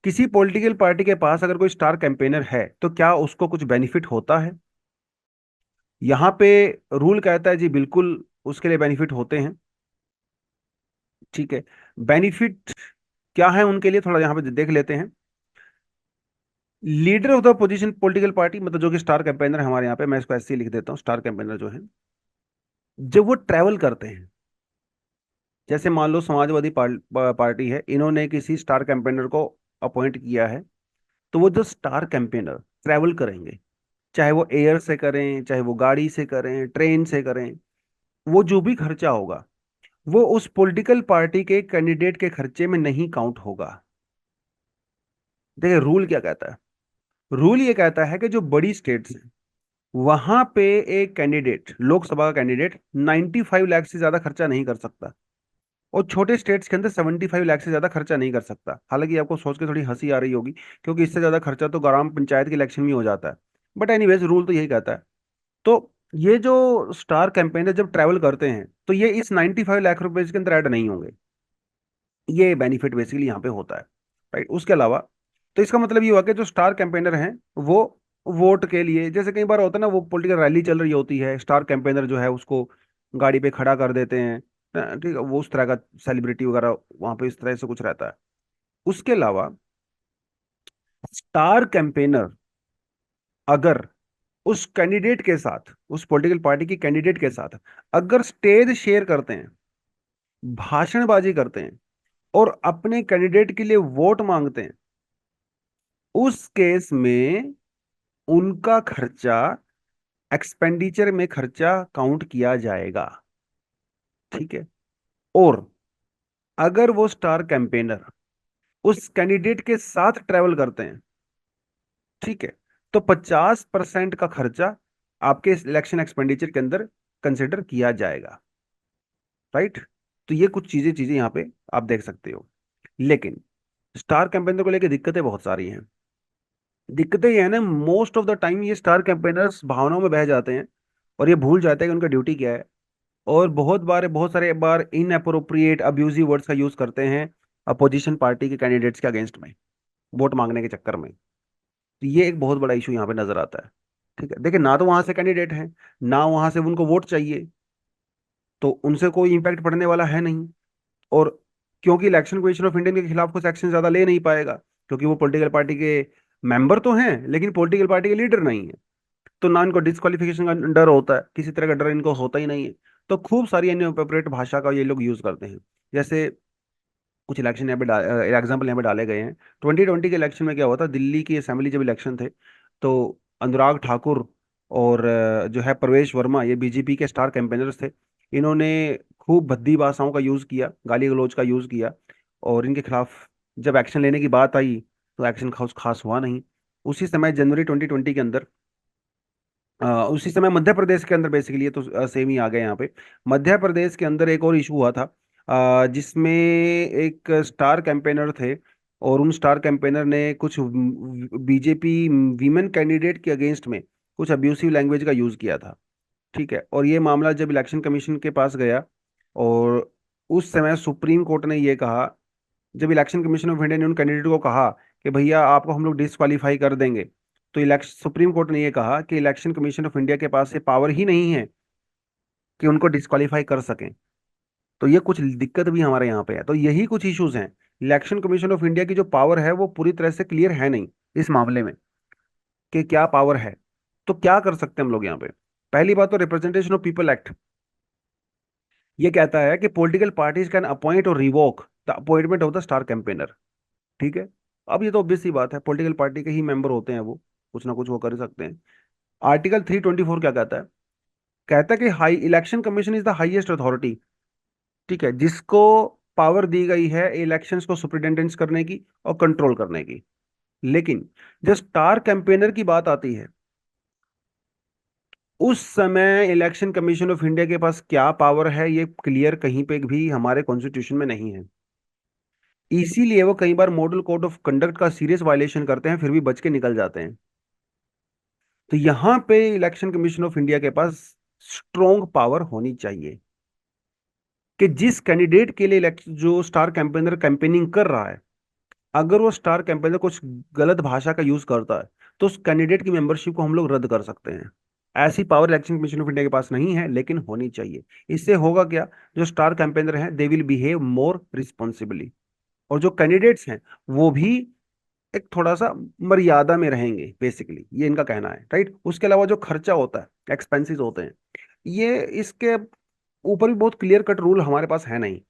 Speaker 1: किसी पॉलिटिकल पार्टी के पास अगर कोई स्टार कैंपेनर है तो क्या उसको कुछ बेनिफिट होता है? यहाँ पे रूल कहता है जी बिल्कुल उसके लिए बेनिफिट होते हैं, ठीक है। बेनिफिट क्या है उनके लिए, थोड़ा यहाँ पे देख लेते हैं। Leader of the position political party, मतलब जो कि स्टार कैंपेनर है हमारे यहाँ पे, मैं इसको ऐसे ही लिख देता हूँ, स्टार कैंपेनर जो है, जब वो ट्रैवल करते हैं, जैसे मान लो समाजवादी पार्टी है, इन्होंने किसी स्टार कैंपेनर को अपॉइंट किया है, तो वो जो स्टार कैंपेनर ट्रैवल करेंगे, चाहे वो एयर से करें चाहे वो गाड़ी से करें ट्रेन से करें, वो जो भी खर्चा होगा वो उस पॉलिटिकल पार्टी के कैंडिडेट के खर्चे में नहीं काउंट होगा। देखिए रूल क्या कहता है, रूल ये कहता है कि जो बड़ी स्टेट्स हैं वहां पे एक कैंडिडेट, लोकसभा का कैंडिडेट 95 लाख से ज्यादा खर्चा नहीं कर सकता, और छोटे स्टेट्स के अंदर 75 लाख से ज्यादा खर्चा नहीं कर सकता। हालांकि आपको सोच के थोड़ी हंसी आ रही होगी, क्योंकि इससे ज्यादा खर्चा तो ग्राम पंचायत के इलेक्शन में हो जाता है। बट एनीवेज रूल तो यही कहता है। तो ये जो स्टार कैंपेनर जब ट्रैवल करते हैं तो ये इस 95 लाख रुपए के अंदर ऐड नहीं होंगे। ये बेनिफिट बेसिकली यहाँ पे होता है, राइट। उसके अलावा तो इसका मतलब ये हुआ कि जो स्टार कैंपेनर हैं वो वोट के लिए, जैसे कई बार होता है ना, वो पॉलिटिकल रैली चल रही होती है, स्टार कैंपेनर जो है उसको गाड़ी पे खड़ा कर देते हैं, ठीक है, वो उस तरह का सेलिब्रिटी वगैरह वहां पे इस तरह से कुछ रहता है। उसके अलावा स्टार कैंपेनर अगर उस कैंडिडेट के साथ, उस पॉलिटिकल पार्टी की कैंडिडेट के साथ अगर स्टेज शेयर करते हैं, भाषणबाजी करते हैं और अपने कैंडिडेट के लिए वोट मांगते हैं, उस केस में उनका खर्चा एक्सपेंडिचर में खर्चा काउंट किया जाएगा, ठीक है। और अगर वो स्टार कैंपेनर उस कैंडिडेट के साथ ट्रेवल करते हैं, ठीक है, तो 50% का खर्चा आपके इलेक्शन एक्सपेंडिचर के अंदर कंसिडर किया जाएगा, राइट। तो ये कुछ चीजें चीजें यहाँ पे आप देख सकते हो। लेकिन स्टार कैंपेनर को लेकर दिक्कतें बहुत सारी हैं। दिक्कतें ये है ना, मोस्ट ऑफ द टाइम ये स्टार कैंपेनर्स भावनाओं में बह जाते हैं और ये भूल जाते हैं कि उनका ड्यूटी क्या है। और बहुत सारे बार इनअप्रोप्रिएट अब्यूजिव वर्ड्स का यूज करते हैं अपोजिशन पार्टी के कैंडिडेट्स के अगेंस्ट में, वोट मांगने के चक्कर में। तो ये एक बहुत बड़ा इशू यहाँ पे नजर आता है, ठीक है। देखिए ना तो वहां से कैंडिडेट है, ना वहां से उनको वोट चाहिए, तो उनसे कोई इंपैक्ट पड़ने वाला है नहीं। और क्योंकि इलेक्शन कमीशन ऑफ इंडिया के खिलाफ कुछ एक्शन ज्यादा ले नहीं पाएगा, क्योंकि वो पॉलिटिकल पार्टी के मेंबर तो हैं लेकिन पॉलिटिकल पार्टी के लीडर नहीं है, तो ना इनको डिस्क्वालिफिकेशन का डर होता है, किसी तरह का डर इनको होता ही नहीं है। तो खूब सारी इनअप्रोप्रिएट भाषा का ये लोग यूज करते हैं। जैसे कुछ इलेक्शन यहाँ पे एग्जाम्पल यहाँ पे डाले गए हैं। 2020 के इलेक्शन में क्या हुआ था, दिल्ली की असेंबली जब इलेक्शन थे, तो अनुराग ठाकुर और जो है प्रवेश वर्मा, ये बीजेपी के स्टार कैंपेनर्स थे। इन्होंने खूब भद्दी भाषाओं का यूज किया, गाली गलौज का यूज किया, और इनके खिलाफ जब एक्शन लेने की बात आई तो एक्शन खास खास हुआ नहीं। उसी समय जनवरी 2020 के अंदर उसी समय मध्य प्रदेश के अंदर, बेसिकली ये तो सेम ही आ गए यहाँ पे। मध्य प्रदेश के अंदर एक और इशू हुआ था, जिसमें एक स्टार कैंपेनर थे, और उन स्टार कैंपेनर ने कुछ बीजेपी वीमेन कैंडिडेट के अगेंस्ट में कुछ अब्यूसिव लैंग्वेज का यूज किया था। ठीक है, और ये मामला जब इलेक्शन कमीशन के पास गया, और उस समय सुप्रीम कोर्ट ने ये कहा, जब इलेक्शन कमीशन ऑफ इंडिया ने उन कैंडिडेट को कहा कि भैया आपको हम लोग डिस्क्वालीफाई कर देंगे, तो इलेक्शन सुप्रीम कोर्ट ने ये कहा कि इलेक्शन कमीशन ऑफ इंडिया के पास ये पावर ही नहीं है कि उनको डिस्क्वालीफाई कर सकें। तो ये कुछ दिक्कत भी हमारे यहाँ पे है। तो यही कुछ इश्यूज हैं। इलेक्शन कमीशन ऑफ इंडिया की जो पावर है वो पूरी तरह से क्लियर है नहीं इस मामले में, कि क्या पावर है। तो क्या कर सकते हैं हम लोग यहाँ पे? पहली बात तो रिप्रेजेंटेशन ऑफ पीपल एक्ट ये कहता है कि पॉलिटिकल पार्टीज कैन अपॉइंट और revoke the appointment of the star campaigner. ठीक है, अब ये तो ऑब्वियस सी बात है, पॉलिटिकल पार्टी के ही मेंबर होते हैं, वो कुछ ना कुछ वो कर सकते हैं। आर्टिकल 324 क्या कहता है? कहता है कि high election commission is the highest authority, ठीक है, जिसको पावर दी गई है इलेक्शंस को सुपरिटेंडेंस करने की और कंट्रोल करने की। लेकिन जब स्टार कैंपेनर की बात आती है, उस समय इलेक्शन कमीशन ऑफ इंडिया के पास क्या पावर है ये क्लियर कहीं पे भी हमारे कॉन्स्टिट्यूशन में नहीं है। इसीलिए वो कई बार मॉडल कोड ऑफ कंडक्ट का सीरियस वायलेशन करते हैं, फिर भी बच के निकल जाते हैं। तो यहां पे इलेक्शन कमीशन ऑफ इंडिया के पास स्ट्रोंग पावर होनी चाहिए कि जिस कैंडिडेट के लिए जो स्टार कैंपेनर कैंपेनिंग कर रहा है, अगर वो स्टार कैंपेनर कुछ गलत भाषा का यूज करता है, तो उस कैंडिडेट की मेंबरशिप को हम लोग रद्द कर सकते हैं। ऐसी power election commission of India के पास नहीं है, लेकिन होनी चाहिए। इससे होगा क्या, जो स्टार कैंपेनर हैं they will behave more responsibly, और जो कैंडिडेट्स हैं वो भी एक थोड़ा सा मर्यादा में रहेंगे, बेसिकली ये इनका कहना है। राइट, उसके अलावा जो खर्चा होता है, एक्सपेंसेस होते हैं, ये इसके ऊपर भी बहुत क्लियर कट रूल हमारे पास है नहीं।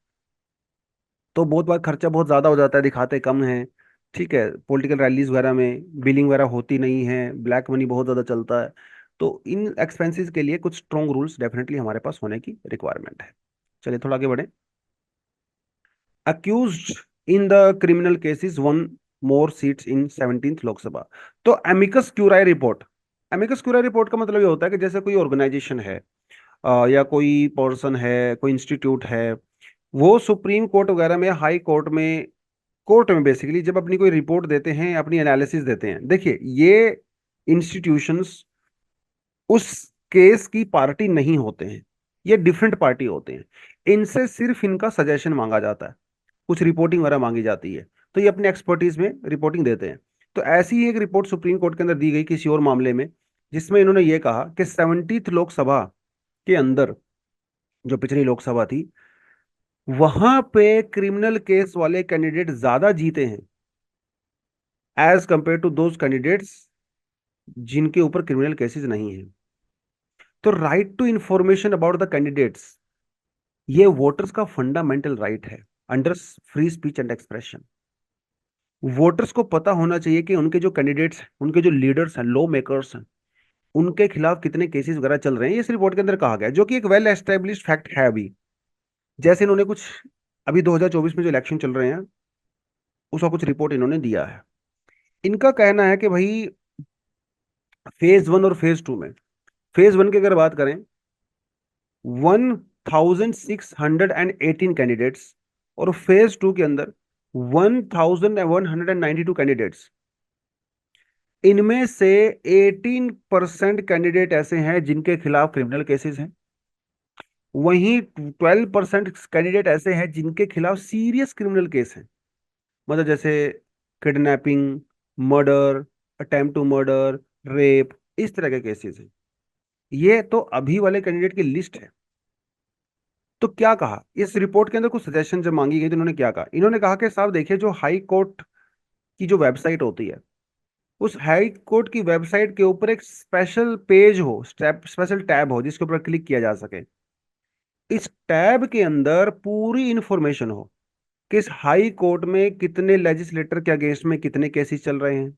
Speaker 1: तो बहुत बार खर्चा बहुत ज्यादा हो जाता है, दिखाते कम है। ठीक है, पॉलिटिकल रैलीज वगैरह में बिलिंग वगैरह होती नहीं है, ब्लैक मनी बहुत ज्यादा चलता है। तो इन एक्सपेंसेस के लिए कुछ स्ट्रॉन्ग रूल्स डेफिनेटली हमारे पास होने की रिक्वायरमेंट है। चलिए थोड़ा आगे बढ़े। Accused in the criminal cases one more seats in 17th Lok Sabha. तो एमिकस क्यूराई रिपोर्ट, एमिकस क्यूराई रिपोर्ट का मतलब ये होता है कि जैसे कोई ऑर्गेनाइजेशन है, या कोई पर्सन है, कोई इंस्टीट्यूट है, वो सुप्रीम कोर्ट वगैरह में, हाई कोर्ट में, कोर्ट में बेसिकली जब अपनी कोई रिपोर्ट देते हैं, अपनी एनालिसिस देते हैं, देखिए ये इंस्टीट्यूशंस उस केस की पार्टी नहीं होते हैं, ये डिफरेंट पार्टी होते हैं। इनसे सिर्फ इनका सजेशन मांगा जाता है, कुछ रिपोर्टिंग वगैरह मांगी जाती है, तो ये अपने एक्सपर्टीज में रिपोर्टिंग देते हैं। तो ऐसी ही एक रिपोर्ट सुप्रीम कोर्ट के अंदर दी गई किसी और मामले में, जिसमें इन्होंने ये कहा कि 70th लोकसभा के अंदर, जो पिछली लोकसभा थी, वहां पे क्रिमिनल केस वाले कैंडिडेट ज्यादा जीते हैं as compared to those candidates जिनके ऊपर क्रिमिनल केसेस नहीं है। तो right to information about the candidates, ये वोटर्स का फंडामेंटल राइट है under free speech and expression. Voters को पता होना चाहिए कि उनके जो कैंडिडेट्स हैं, उनके जो लीडर्स हैं, लॉ मेकर्स हैं, उनके खिलाफ कितने केसेस वगैरह चल रहे हैं, ये इस रिपोर्ट के अंदर कहा गया है, जो कि एक वेल एस्टेब्लिश्ड फैक्ट है अभी। जैसे इन्होंने कुछ अभी 2024 में जो इलेक्शन चल रहे हैं, उसका कुछ रिपोर्ट इन्होंने दिया है। इनका कहना है कि भाई फेज वन और फेज टू में, फेज वन की अगर बात करें, 1618 कैंडिडेट्स, और फेज टू के अंदर 1192 कैंडिडेट्स। इनमें से 18% कैंडिडेट ऐसे हैं जिनके खिलाफ क्रिमिनल केसेस हैं, वहीं 12% कैंडिडेट ऐसे हैं जिनके खिलाफ सीरियस क्रिमिनल केस हैं, मतलब जैसे kidnapping, murder, attempt to murder, rape, इस तरह के केसेस हैं। ये तो अभी वाले कैंडिडेट की लिस्ट है। तो क्या कहा इस रिपोर्ट के अंदर, कुछ सजेशन जब मांगी गई तो इन्होंने क्या कहा, इन्होंने कहा कि साहब देखिए, जो हाई कोर्ट की जो वेबसाइट होती है, उस हाई कोर्ट की वेबसाइट के ऊपर एक स्पेशल पेज हो, स्पेशल टैब हो, जिसके ऊपर क्लिक किया जा सके। इस टैब के अंदर पूरी इंफॉर्मेशन हो किस हाई कोर्ट में कितने लेजिस्लेटर के अगेंस्ट में कितने केसेस चल रहे हैं,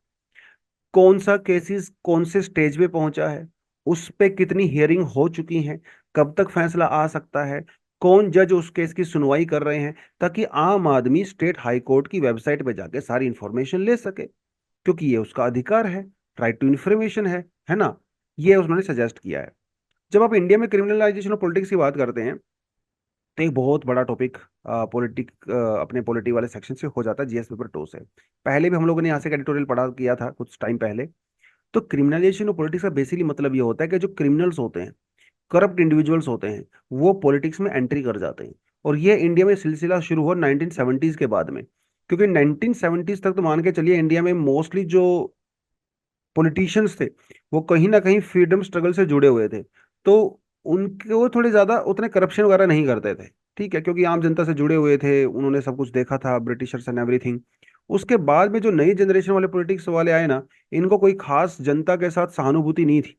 Speaker 1: कौन सा केसेस कौन से स्टेज पे पहुंचा है, उस पे कितनी हियरिंग हो चुकी है, कब तक फैसला आ सकता है, कौन जज उस केस की सुनवाई कर रहे हैं, ताकि आम आदमी स्टेट हाई कोर्ट की वेबसाइट पे जाके सारी इंफॉर्मेशन ले सके, क्योंकि ये उसका अधिकार है, राइट टू इन्फॉर्मेशन है ना। ये उन्होंने सजेस्ट किया है। जब आप इंडिया में क्रिमिनलाइजेशन ऑफ पॉलिटिक्स की बात करते हैं, तो एक बहुत बड़ा टॉपिक पॉलिटिक अपने पॉलिटी वाले सेक्शन से हो जाता है, जीएस पेपर 2 से। पहले भी हम लोगों ने यहाँ से एडिटोरियल पढ़ा किया था कुछ टाइम पहले। तो क्रिमिनलाइजेशन ऑफ पॉलिटिक्स का बेसिकली मतलब ये होता है कि जो क्रिमिनल्स होते हैं, करप्ट इंडिविजुअल्स होते हैं, वो पॉलिटिक्स में एंट्री कर जाते हैं। और ये इंडिया में सिलसिला शुरू हुआ 1970s के बाद में, क्योंकि 1970s तक तो मान के चलिए इंडिया में मोस्टली जो पॉलिटिशियंस थे, वो कहीं ना कहीं फ्रीडम स्ट्रगल से जुड़े हुए थे। तो उनके वो थोड़े ज्यादा उतने करप्शन वगैरह नहीं करते थे, ठीक है, क्योंकि आम जनता से जुड़े हुए थे, उन्होंने सब कुछ देखा था, ब्रिटिशर्स एंड एवरीथिंग। उसके बाद में जो नई जनरेशन वाले पॉलिटिक्स वाले आए ना, इनको कोई खास जनता के साथ सहानुभूति नहीं थी,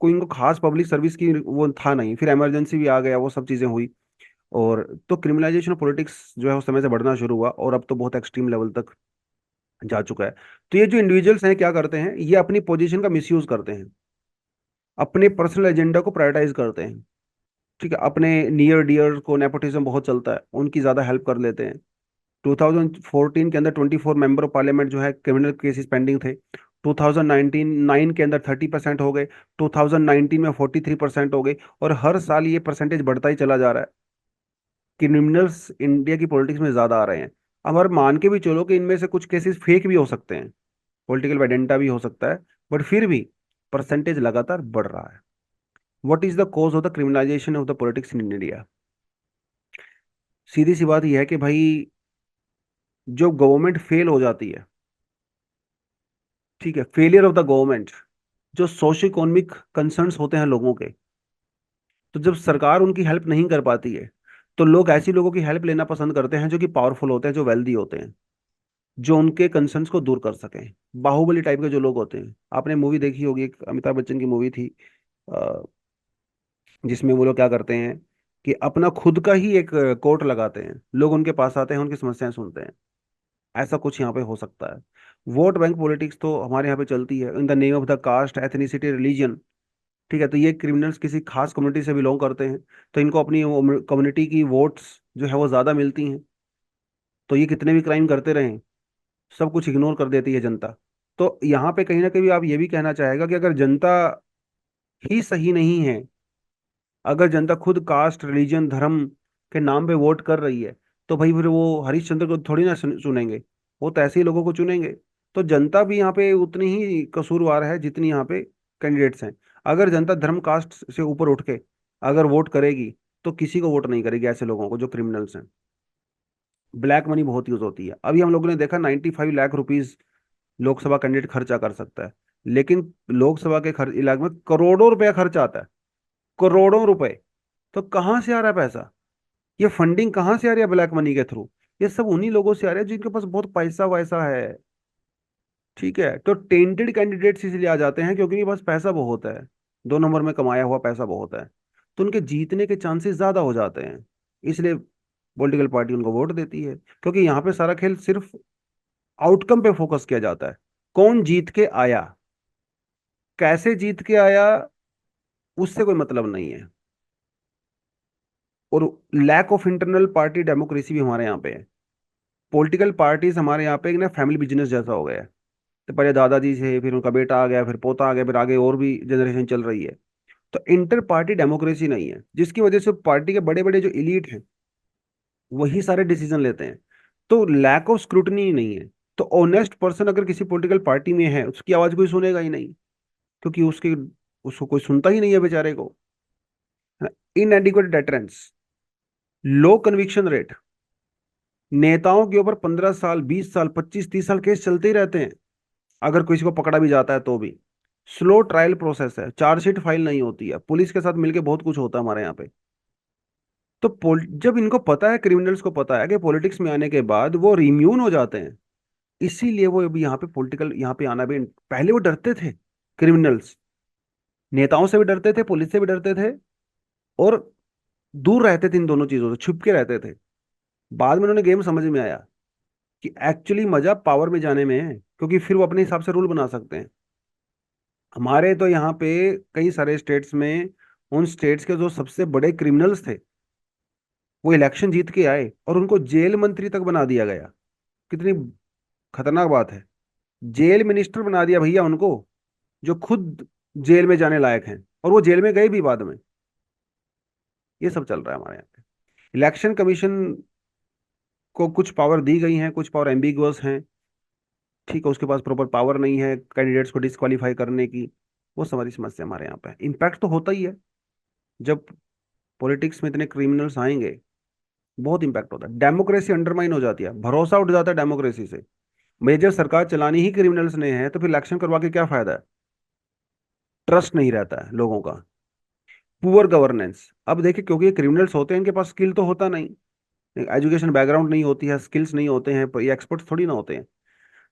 Speaker 1: कोई इनको खास पब्लिक सर्विस की वो था नहीं, फिर इमरजेंसी भी आ गया, वो सब चीजें हुई। और तो क्रिमिनलाइजेशन ऑफ पॉलिटिक्स जो है उस समय से बढ़ना शुरू हुआ, और अब तो बहुत एक्सट्रीम लेवल तक जा चुका है। तो ये जो इंडिविजुअल्स हैं क्या करते हैं, ये अपनी पोजीशन का मिसयूज करते हैं, अपने पर्सनल एजेंडा को प्रायोरिटाइज करते हैं, ठीक है, अपने नियर डियर को, नेपोटिज्म बहुत चलता है, उनकी ज्यादा हेल्प कर लेते हैं। 2014 के अंदर 24 मेंबर ऑफ पार्लियामेंट जो है क्रिमिनल केसेस पेंडिंग थे, 2019 9 के अंदर 30% हो गए, 2019 में 43% हो गए, और हर साल ये परसेंटेज बढ़ता ही चला जा रहा है। क्रिमिनल्स इंडिया की पॉलिटिक्स में ज्यादा आ रहे हैं। अब अगर मान के भी चलो कि इनमें से कुछ केसेस फेक भी हो सकते हैं, पॉलिटिकल वेडेंटा भी हो सकता है, बट फिर भी परसेंटेज लगातार बढ़ रहा है। What is the cause of the criminalisation of the politics in India? सीधी सी बात यह है कि भाई, जो गवर्नमेंट फेल हो जाती है, ठीक है, फेलियर ऑफ द गवर्नमेंट, जो सोशो इकोनॉमिक कंसर्न्स होते हैं लोगों के, तो जब सरकार उनकी हेल्प नहीं कर पाती है, तो लोग ऐसी लोगों की हेल्प लेना पसंद करते हैं जो कि पावरफुल होते हैं, जो वेल्दी होते हैं, जो उनके कंसर्न्स को दूर कर सकें। बाहुबली टाइप के जो लोग होते हैं, आपने मूवी देखी होगी, एक अमिताभ बच्चन की मूवी थी, अ, जिसमें वो लोग क्या करते हैं कि अपना खुद का ही एक कोर्ट लगाते हैं, लोग उनके पास आते हैं, उनकी समस्याएं सुनते हैं। ऐसा कुछ यहाँ पे हो सकता है। वोट बैंक पॉलिटिक्स तो हमारे यहाँ पे चलती है, in the name of the caste, ethnicity, religion, ठीक है। तो ये क्रिमिनल्स किसी खास कम्युनिटी से बिलोंग करते हैं, तो इनको अपनी कम्युनिटी की वोट्स जो है वो ज्यादा मिलती हैं, तो ये कितने भी क्राइम करते रहें, सब कुछ इग्नोर कर देती है जनता। तो यहाँ पे कहीं ना कहीं आप ये भी कहना चाहेगा कि अगर जनता ही सही नहीं है, अगर जनता खुद कास्ट, रिलीजन, धर्म के नाम पे वोट कर रही है, तो भाई फिर वो हरिश्चंद्र को थोड़ी ना चुनेंगे, वो तो ऐसे ही लोगों को चुनेंगे। तो जनता भी यहाँ पे उतनी ही कसूरवार है जितनी यहाँ पे कैंडिडेट्स हैं। अगर जनता धर्म कास्ट से ऊपर उठ के अगर वोट करेगी, तो किसी को वोट नहीं करेगी ऐसे लोगों को जो क्रिमिनल्स हैं। ब्लैक मनी बहुत यूज होती है, अभी हम लोगों ने देखा 95 लाख रुपीज लोकसभा कैंडिडेट खर्चा कर सकता है, लेकिन लोकसभा के खर्च इलाके में करोड़ों रुपया खर्च आता है, करोड़ों रुपए। तो कहाँ से आ रहा है पैसा, ये फंडिंग कहाँ से आ रही है ब्लैक मनी के थ्रू? ये सब उन्हीं लोगों से आ रहा है जिनके पास बहुत पैसा वैसा है, ठीक है। तो टेंटेड कैंडिडेट्स इसलिए आ जाते हैं क्योंकि उनके पास पैसा बहुत है, 2 नंबर में कमाया हुआ पैसा बहुत है, तो उनके जीतने के चांसेस ज्यादा हो जाते हैं। इसलिए पॉलिटिकल पार्टी उनको वोट देती है, क्योंकि यहाँ पे सारा खेल सिर्फ आउटकम पे फोकस किया जाता है, कौन जीत के आया, कैसे जीत के आया, उससे कोई मतलब नहीं है। और lack of internal party democracy भी हमारे यहाँ पे है। पॉलिटिकल पार्टीज हमारे यहाँ पे एक ना फैमिली बिजनेस जैसा हो गया है। तो पहले दादाजी से, फिर उनका बेटा आ गया, फिर पोता आ गया, फिर आगे और भी जनरेशन चल रही है। तो इंटर पार्टी डेमोक्रेसी नहीं है, जिसकी वजह से पार्टी के बड़े बड़े जो इलीट हैं, वही सारे डिसीजन लेते हैं। तो लैक ऑफ स्क्रूटनी नहीं है। तो ऑनेस्ट पर्सन अगर किसी पॉलिटिकल पार्टी में है, उसकी आवाज कोई सुनेगा ही नहीं, क्योंकि उसको कोई सुनता ही नहीं है बेचारे को। इनएडिक्वेट डेटरेंस, लो कन्विक्शन रेट, नेताओं के ऊपर 15 साल, 20 साल, 25 30 साल केस चलते ही रहते हैं, अगर किसी को पकड़ा भी जाता है तो भी। स्लो ट्रायल प्रोसेस है, चार्जशीट फाइल नहीं होती है, पुलिस के साथ मिलके बहुत कुछ होता है हमारे यहाँ पे। तो जब इनको पता है, क्रिमिनल्स को पता है कि पॉलिटिक्स में आने के बाद वो रिम्यून हो जाते हैं, इसीलिए वो अभी यहाँ पे पॉलिटिकल यहाँ पे आना भी, पहले वो डरते थे क्रिमिनल्स, नेताओं से भी डरते थे, पुलिस से भी डरते थे, और दूर रहते थे इन दोनों चीजों से, छुप के रहते थे। बाद में उन्होंने गेम समझ में आया कि एक्चुअली मजा पावर में जाने में है, क्योंकि फिर वो अपने हिसाब से रूल बना सकते हैं। हमारे तो यहाँ पे कई सारे स्टेट्स में, उन स्टेट्स के जो सबसे बड़े क्रिमिनल्स थे वो इलेक्शन जीत के आए और उनको जेल मंत्री तक बना दिया गया। कितनी खतरनाक बात है। जेल मिनिस्टर बना दिया भैया उनको, जो खुद जेल में जाने लायक हैं, और वो जेल में गए भी बाद में। ये सब चल रहा है हमारे यहाँ पे। इलेक्शन कमीशन को कुछ पावर दी गई हैं, कुछ पावर एम्बिगुअस हैं। ठीक है, उसके पास प्रॉपर पावर नहीं है कैंडिडेट्स को डिस्क्वालीफाई करने की। वो सारी समस्या हमारे यहाँ पे इम्पैक्ट तो होता ही है। जब पॉलिटिक्स में इतने क्रिमिनल्स आएंगे, बहुत इंपैक्ट होता है। डेमोक्रेसी अंडरमाइन हो जाती है, भरोसा उठ जाता है डेमोक्रेसी से। भाई जब सरकार चलानी ही क्रिमिनल्स ने है तो फिर इलेक्शन करवा के क्या फायदा है। ट्रस्ट नहीं रहता है लोगों का। पुअर गवर्नेंस, अब देखिए क्योंकि ये क्रिमिनल्स होते हैं, इनके पास स्किल तो होता नहीं, एजुकेशन बैकग्राउंड नहीं होती है, स्किल्स नहीं होते हैं, ये एक्सपर्ट्स थोड़ी ना होते हैं।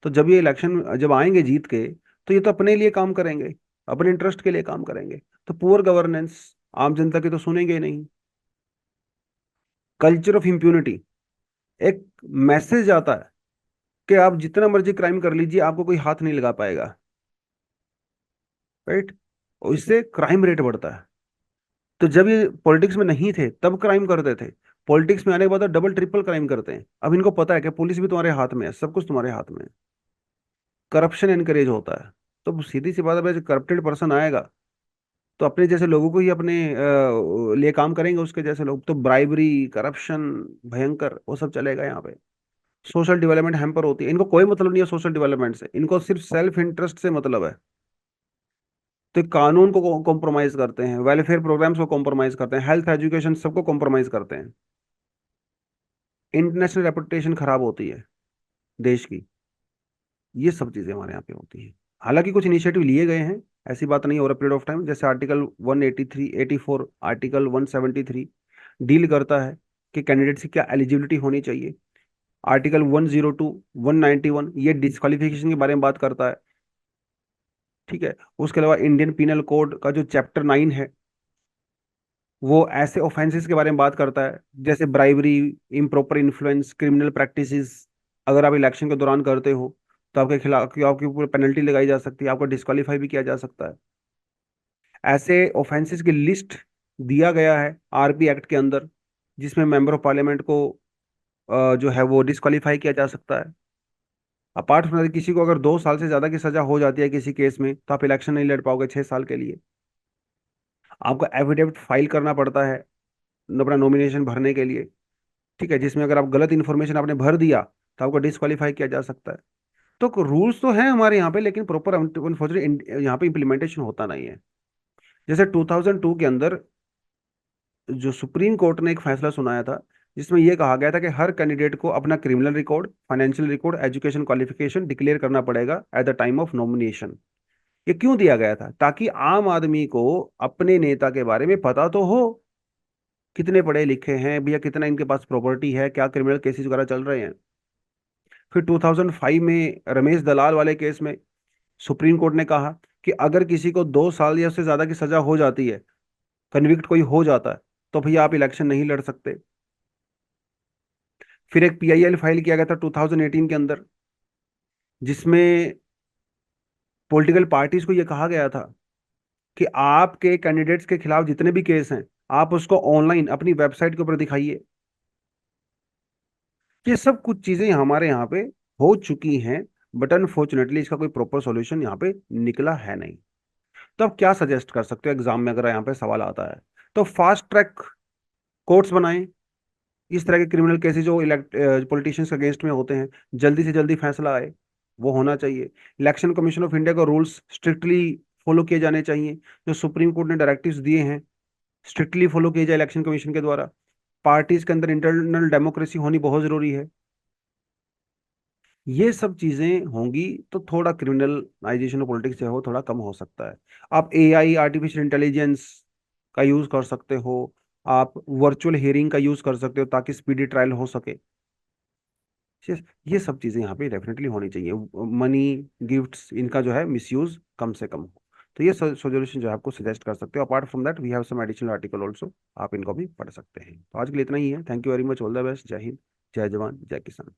Speaker 1: तो जब ये इलेक्शन जब आएंगे जीत के, तो ये तो अपने लिए काम करेंगे, अपने इंटरेस्ट के लिए काम करेंगे। तो पुअर गवर्नेंस, आम जनता की तो सुनेंगे ही नहीं। कल्चर ऑफ इम्प्यूनिटी, एक मैसेज आता है कि आप जितना मर्जी क्राइम कर लीजिए, आपको कोई हाथ नहीं लगा पाएगा। राइट। और इससे क्राइम रेट बढ़ता है। तो जब ये पॉलिटिक्स में नहीं थे तब क्राइम करते थे, पॉलिटिक्स में आने के बाद तो डबल ट्रिपल क्राइम करते हैं। अब इनको पता है कि पुलिस भी तुम्हारे हाथ में है, सब कुछ तुम्हारे हाथ में है। करप्शन एनकरेज होता है। तो सीधी सी बात है, जो करप्टेड पर्सन आएगा तो अपने जैसे लोगों को ही अपने लिए काम करेंगे, उसके जैसे लोग। तो ब्राइबरी, करप्शन, भयंकर वो सब चलेगा यहाँ पे। सोशल डेवलपमेंट हैम्पर होती है, इनको कोई मतलब नहीं है सोशल डेवलपमेंट से, इनको सिर्फ सेल्फ इंटरेस्ट से मतलब है। तो कानून को कॉम्प्रोमाइज करते हैं, वेलफेयर प्रोग्राम्स को कॉम्प्रोमाइज करते हैं, हेल्थ एजुकेशन सबको कॉम्प्रोमाइज करते हैं। इंटरनेशनल रेपुटेशन खराब होती है देश की। ये सब चीजें हमारे यहाँ पे होती हैं। हालांकि कुछ इनिशिएटिव लिए गए हैं, ऐसी बात नहीं, ओवर पीरियड ऑफ टाइम। जैसे आर्टिकल 183, 84, आर्टिकल 173 डील करता है कि कैंडिडेट्स की क्या एलिजिबिलिटी होनी चाहिए। आर्टिकल 102, 191 ये डिस्क्वालिफिकेशन के बारे में बात करता है। ठीक है। उसके अलावा इंडियन पिनल कोड का जो चैप्टर 9 है, वो ऐसे ऑफेंसेस के बारे में बात करता है, जैसे bribery, improper influence, criminal practices. अगर आप इलेक्शन के दौरान करते हो तो आपके खिलाफ, आपके ऊपर पेनल्टी लगाई जा सकती है, आपको डिस्क्वालीफाई भी किया जा सकता है। ऐसे ऑफेंसेस की लिस्ट दिया गया है आरपी एक्ट के अंदर, जिसमें मेंबर ऑफ पार्लियामेंट को जो है वो डिस्क्वालीफाई किया जा सकता है। अपार्ट फ्रॉम किसी को अगर 2 साल से ज्यादा की सजा हो जाती है किसी केस में, तो आप इलेक्शन नहीं लड़ पाओगे 6 साल के लिए। आपको एफिडेविट फाइल करना पड़ता है अपना नॉमिनेशन भरने के लिए। ठीक है, जिसमें अगर आप गलत इन्फॉर्मेशन आपने भर दिया तो आपको डिस्क्वालीफाई किया जा सकता है। तो रूल्स तो हैं हमारे यहाँ पे, लेकिन प्रॉपर अनफॉर्चुनेटली यहाँ पे इम्प्लीमेंटेशन होता नहीं है। जैसे 2002 के अंदर जो सुप्रीम कोर्ट ने एक फैसला सुनाया था, जिसमें यह कहा गया था कि हर कैंडिडेट को अपना criminal record, financial record, education qualification declare करना पड़ेगा at the time of nomination. ये क्यों दिया गया था? ताकि आम आदमी को अपने नेता के बारे में पता तो हो, कितने पढ़े लिखे हैं भैया, कितना इनके पास प्रॉपर्टी है, क्या क्रिमिनल केसेस वगैरह चल रहे हैं। फिर 2005 में रमेश दलाल वाले केस में सुप्रीम कोर्ट ने कहा कि अगर किसी को 2 साल या उससे ज्यादा की सजा हो जाती है, कन्विक्ट कोई हो जाता है, तो भैया आप इलेक्शन नहीं लड़ सकते। फिर एक पीआईएल फाइल किया गया था 2018 के अंदर, जिसमें पॉलिटिकल पार्टीज को यह कहा गया था कि आपके कैंडिडेट्स के खिलाफ जितने भी केस हैं, आप उसको ऑनलाइन अपनी वेबसाइट के ऊपर दिखाइए। ये सब कुछ चीजें हमारे यहाँ पे हो चुकी हैं, बट अनफॉर्चुनेटली इसका कोई प्रॉपर सॉल्यूशन यहाँ पे निकला है नहीं। तो आप क्या सजेस्ट कर सकते हो एग्जाम में अगर यहाँ पे सवाल आता है? तो फास्ट ट्रैक कोर्ट्स बनाएं। इस तरह के क्रिमिनल केसेस जो पॉलिटिशियंस के अगेंस्ट में होते हैं, जल्दी से जल्दी फैसला आए, वो होना चाहिए। इलेक्शन कमीशन ऑफ इंडिया के रूल्स स्ट्रिक्टली फॉलो किए जाने चाहिए। जो सुप्रीम कोर्ट ने डायरेक्टिव्स दिए हैं, स्ट्रिक्टली फॉलो किए जाए इलेक्शन कमीशन के द्वारा। पार्टीज के अंदर इंटरनल डेमोक्रेसी होनी बहुत जरूरी है। ये सब चीजें होंगी तो थोड़ा क्रिमिनलाइजेशन ऑफ पॉलिटिक्स जो है वो थोड़ा कम हो सकता है। आप एआई, आर्टिफिशियल इंटेलिजेंस का यूज कर सकते हो। आप वर्चुअल हियरिंग का यूज कर सकते हो ताकि स्पीडी ट्रायल हो सके। ये सब चीजें यहाँ पे डेफिनेटली होनी चाहिए। मनी, गिफ्ट्स, इनका जो है मिसयूज कम से कम हो। तो ये सोल्यूशन जो है आपको सजेस्ट कर सकते हो। Apart from that we have some additional article also, आप इनको भी पढ़ सकते हैं। तो आज के लिए इतना ही है। Thank you very much, all the best, जय हिंद। जय जवान जय किसान।